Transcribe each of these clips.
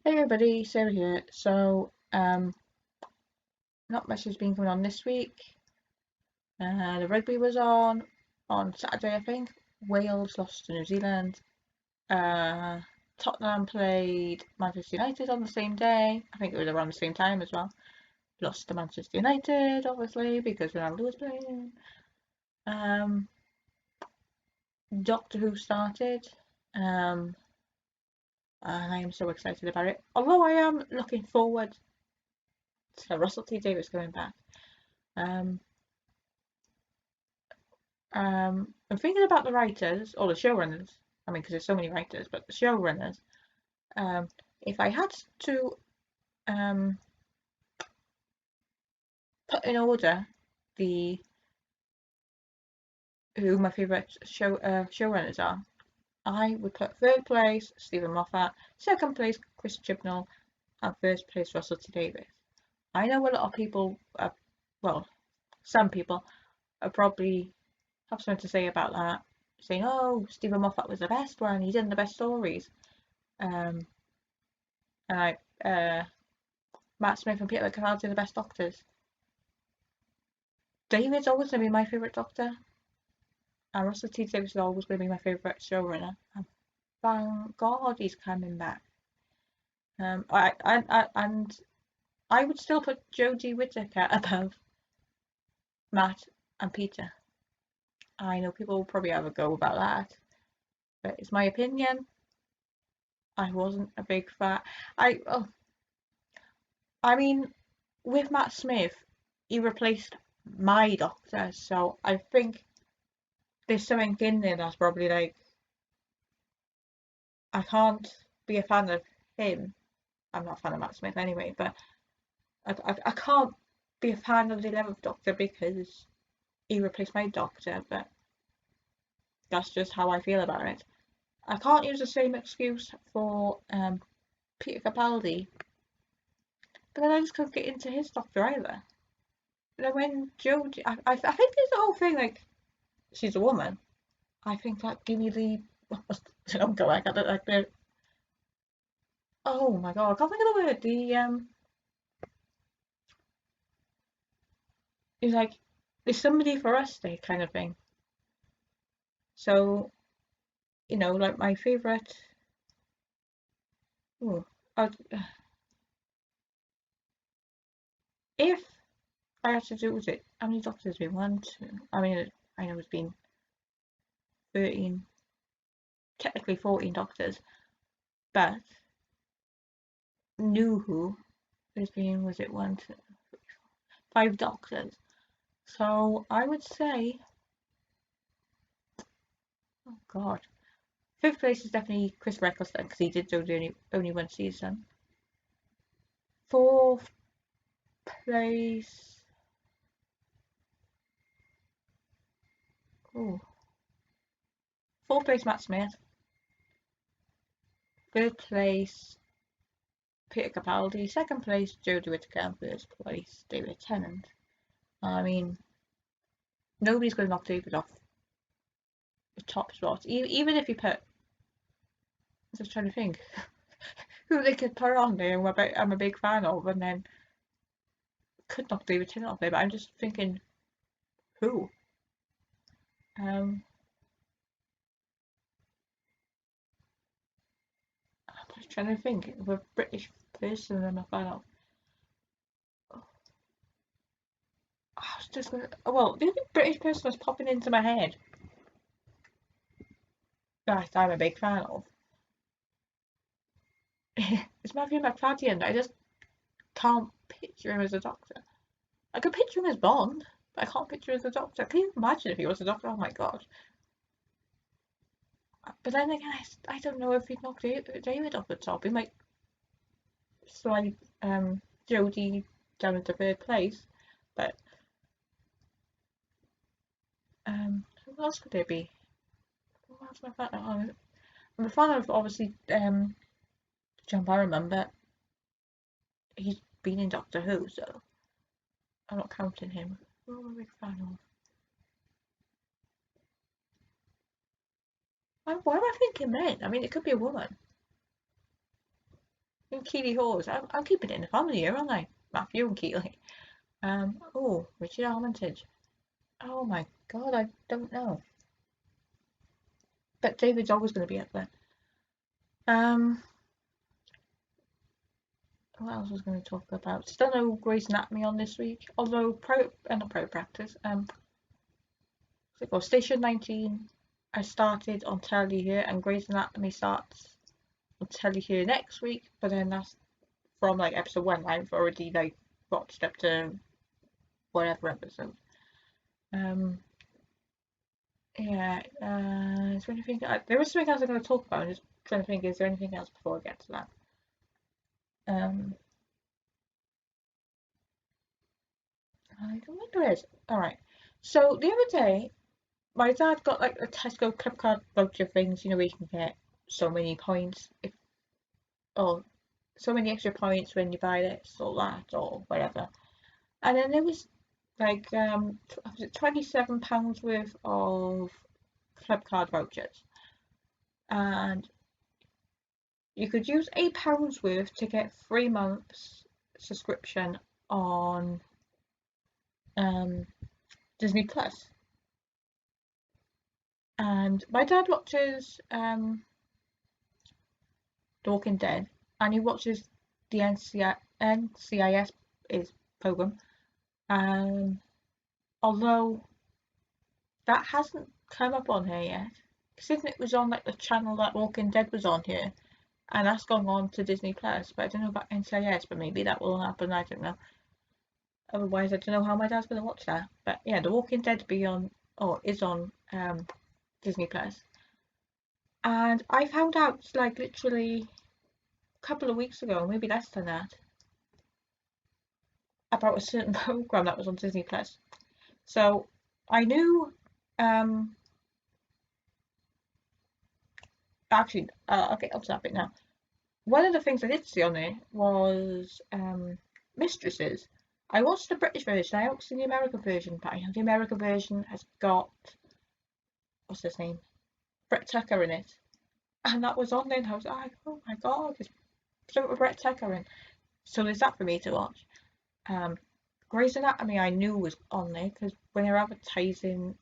Hey everybody, Sarah here. Not much has been going on this week. The rugby was on Saturday, I think. Wales lost to New Zealand. Uh, Tottenham played Manchester United on the same day. I think it was around the same time as well. Lost to Manchester United, obviously, because Ronaldo was playing. Um, Doctor Who started. Um, and I am so excited about it. Although I am looking forward to Russell T Davies coming back. Um, I'm thinking about the writers or the showrunners. I mean, because there's so many writers, but the showrunners. Um, if I had to um, put in order the who my favourite showrunners are, I would put third place Stephen Moffat, second place Chris Chibnall, and first place Russell T Davies. I know a lot of people, well, some people are probably have something to say about that, saying, "Oh, Stephen Moffat was the best one. He did the best stories." Um, and Matt Smith and Peter Capaldi are the best doctors. David's always going to be my favourite doctor, and Russell T Davies is always going to be my favourite showrunner. And thank God he's coming back. And I would still put Jodie Whittaker above Matt and Peter. I know people will probably have a go about that, but it's my opinion. I wasn't a big fan. I oh, I mean, with Matt Smith, he replaced my doctor, so I think there's something in there that's probably like I can't be a fan of him. I'm not a fan of Matt Smith anyway, but I can't be a fan of the 11th Doctor because he replaced my Doctor, but that's just how I feel about it. I can't use the same excuse for Peter Capaldi, but then I just couldn't get into his Doctor either. But then when I think there's the whole thing like she's a woman. I think that give me the don't go back at it like the oh my god I can't think of the word the. It's like there's somebody for us there kind of thing. So like my favorite. Oh, I'd, if I had to do with it, how many doctors have been? One, two. I mean, I know it's been 13, technically 14 doctors, but New Who has been was it one, two, five doctors. So I would say, oh god, fifth place is definitely Chris Eccleston because he did do the only one season. Fourth place. Oh, fourth place Matt Smith. Third place Peter Capaldi. Second place Jodie Whittaker. And first place David Tennant. I mean, nobody's going to knock David off the top spot. Even if you put, I'm just trying to think who they could put on there. I'm a big fan of, and then could knock David Tennant off there. But I'm just thinking who. Um, I'm just trying to think of a British person I'm a fan of. I was just gonna, well, the only British person that's popping into my head that I'm a big fan of is Matthew McFadden. I just can't picture him as a doctor. I could picture him as Bond, but I can't picture him as a doctor. Can you imagine if he was a doctor? Oh my god. But then again, I don't know if he'd knock David off the top. He might slide Jodie down into third place. But who else could there be? Who else am I fan of? I'm a fan of obviously John Barrowman, but he's been in Doctor Who, so I'm not counting him. Who am I a big fan of? Why am I thinking men? I mean, it could be a woman. in Keeley Hawes. I'm keeping it in the family here, aren't I? Matthew and Keeley. Oh, Richard Armitage. Oh my God, I don't know. But David's always going to be up there. What else was I going to talk about? Still no Grey's Anatomy on this week, although not pro practice. What's it called? Station 19. I started on telly here, and Grey's Anatomy starts on telly here next week. But then that's from like episode 1. I've already like watched up to whatever episode. Yeah. Is there anything? There was something else I'm going to talk about. I'm just trying to think. Is there anything else before I get to that? I don't think there is. All right. So the other day, my dad got like a Tesco club card voucher things. You know, where you can get so many points or so many extra points when you buy this or that or whatever. And then there was like was it £27 worth of club card vouchers, and you could use £8 worth to get 3 months subscription on Disney Plus. And my dad watches The Walking Dead, and he watches the NCIS program. Although that hasn't come up on here yet, because it was on like the channel that Walking Dead was on here, and that's gone on to Disney Plus. But I don't know about NCIS, but maybe that will happen. I don't know. Otherwise, I don't know how my dad's going to watch that. But yeah, The Walking Dead is on Disney Plus. And I found out like literally a couple of weeks ago, maybe less than that, about a certain program that was on Disney Plus. So I knew, actually, I'll get onto that bit now. One of the things I did see on there was Mistresses. I watched the British version. I haven't seen the American version, but I know the American version has got, what's his name, Brett Tucker in it, and that was on there. And I was like, oh my God, there's something with Brett Tucker in. So there's that for me to watch. Grey's Anatomy I knew was on there because when they're advertising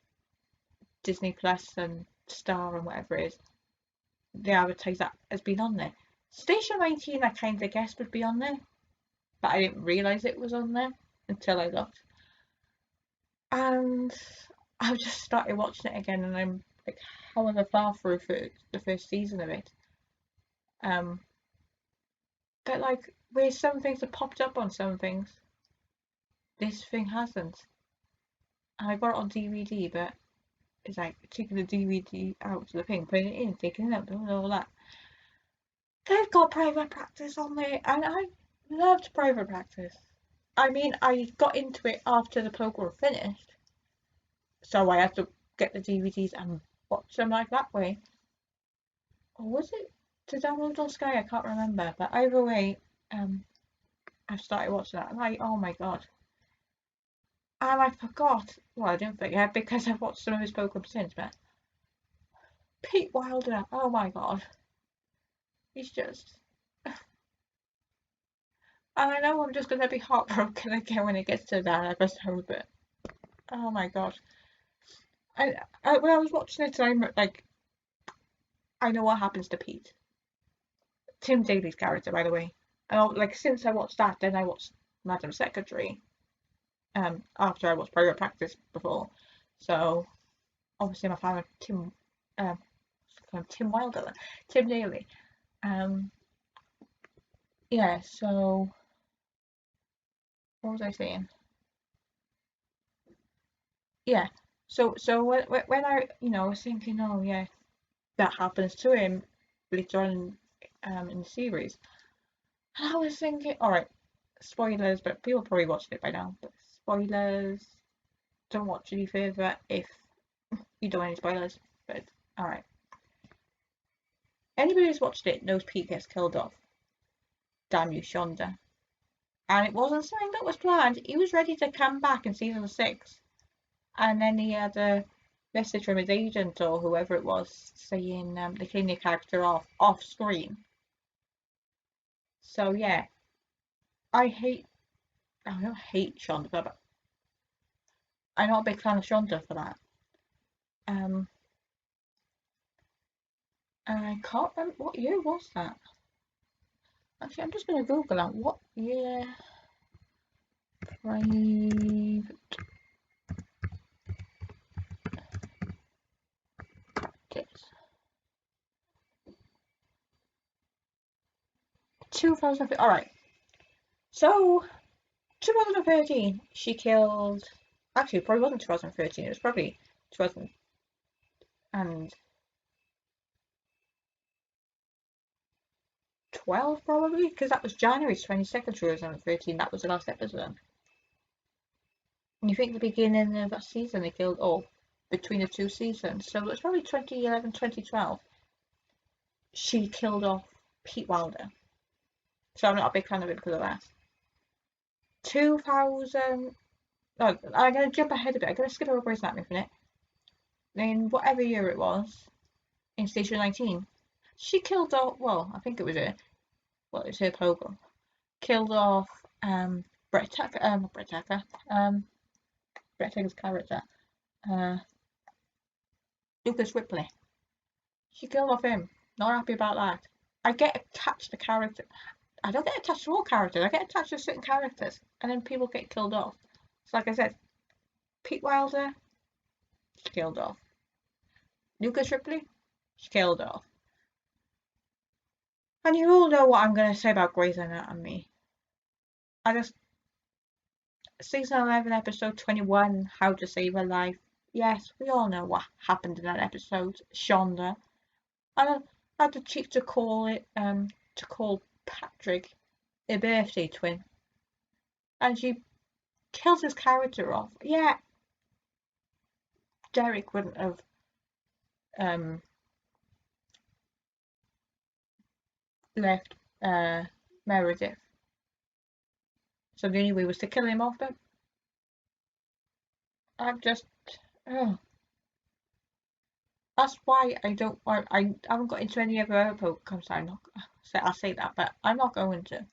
Disney Plus and Star and whatever it is, they advertise that as being on there. Station 19 I kind of guessed would be on there, but I didn't realise it was on there until I looked. And I've just started watching it again, and I'm like however far through the first season of it. But like where some things have popped up on some things, this thing hasn't. And I got it on DVD, but it's like taking the DVD out to the thing, putting it in, taking it out, doing all that. They've got private practice on there, and I loved private practice. I mean, I got into it after the program finished, so I had to get the DVDs and watch them like that way. Or was it to download on Sky? I can't remember, but either way, I've started watching that, and oh my God. And I forgot, well, I didn't forget because I've watched some of his programs since, but Pete Wilder, oh my God. He's just, and I know I'm just going to be heartbroken again when it gets to that episode, but oh my God. When I was watching it, I'm like, I know what happens to Pete. Tim Daly's character, by the way. And like since I watched that, then I watched Madam Secretary. After I watched Private Practice before, so obviously I'm a fan of Tim Wilder, Tim Daly. Yeah. So what was I saying? Yeah. So when I was thinking, oh yeah, that happens to him later on in the series, and I was thinking, all right, spoilers, but people probably watched it by now. But spoilers, don't watch any further if you don't want any spoilers. But all right, anybody who's watched it knows Pete gets killed off. Damn you, Shonda. And it wasn't something that was planned. He was ready to come back in season 6, and then he had a message from his agent or whoever it was saying they clean your character off screen. So yeah, I don't hate Shonda, but I'm not a big fan of Shonda for that. Um, I can't remember what year was that. Actually, I'm just going to Google that. What year private practice? 2000. All right. So 2013, she killed. Actually, it probably wasn't 2013. It was probably 2012, probably, because that was January 22nd, 2013. That was the last episode. And you think the beginning of that season they killed all between the two seasons. So it was probably 2011, 2012. She killed off Pete Wilder. So I'm not a big fan of it because of that. 2000. Oh, I'm going to jump ahead a bit. I'm going to skip over Grey's Anatomy for a minute. In whatever year it was, in Station 19, she killed off. Well, I think it was her. Well, it's her program. Killed off Brett Tucker. Brett Tucker. Brett Tucker's character. Uh, Lucas Ripley. She killed off him. Not happy about that. I get attached to character. I don't get attached to all characters. I get attached to certain characters, and then people get killed off. So, like I said, Pete Wilder, she killed off. Lucas Ripley, she killed off. And you all know what I'm going to say about Grey's Anatomy. I just season 11, episode 21, How to Save a Life. Yes, we all know what happened in that episode. Shonda. I had the cheek to call Patrick a birthday twin. And she kills his character off. Yeah, Derek wouldn't have um, left Meredith. So the only way was to kill him off, but I'm just. Oh. That's why I haven't got into any other Pokemon. I'll say that, but I'm not going to.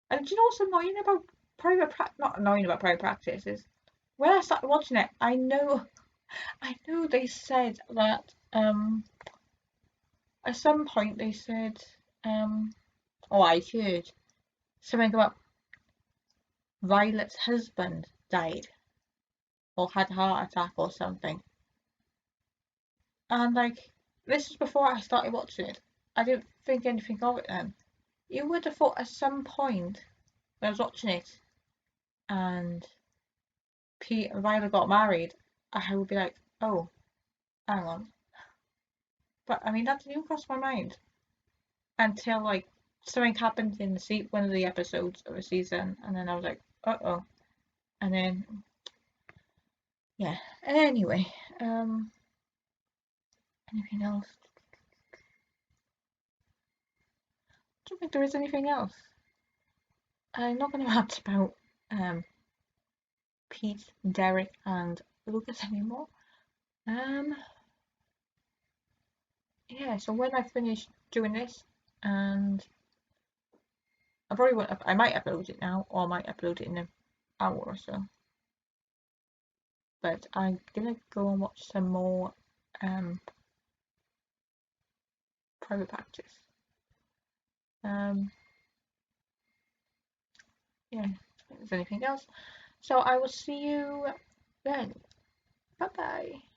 And do you know what's annoying about not annoying about private practice is when I started watching it, I know they said that at some point they said I heard something about Violet's husband died or had a heart attack or something. And like this was before I started watching it. I didn't think anything of it then. You would have thought at some point when I was watching it and Pete and Violet got married, I would be like, oh, hang on. But I mean, that didn't even cross my mind until like something happened in one of the episodes of a season, and then I was like, uh oh. And then, yeah. Anyway, anything else? I don't think there is anything else. I'm not going to rant about Pete, Derek, and Lucas anymore. Yeah, so when I finish doing this, and I probably won't, I might upload it now, or I might upload it in an hour or so. But I'm gonna go and watch some more private practice. Yeah, if there's anything else. So I will see you then. Bye bye.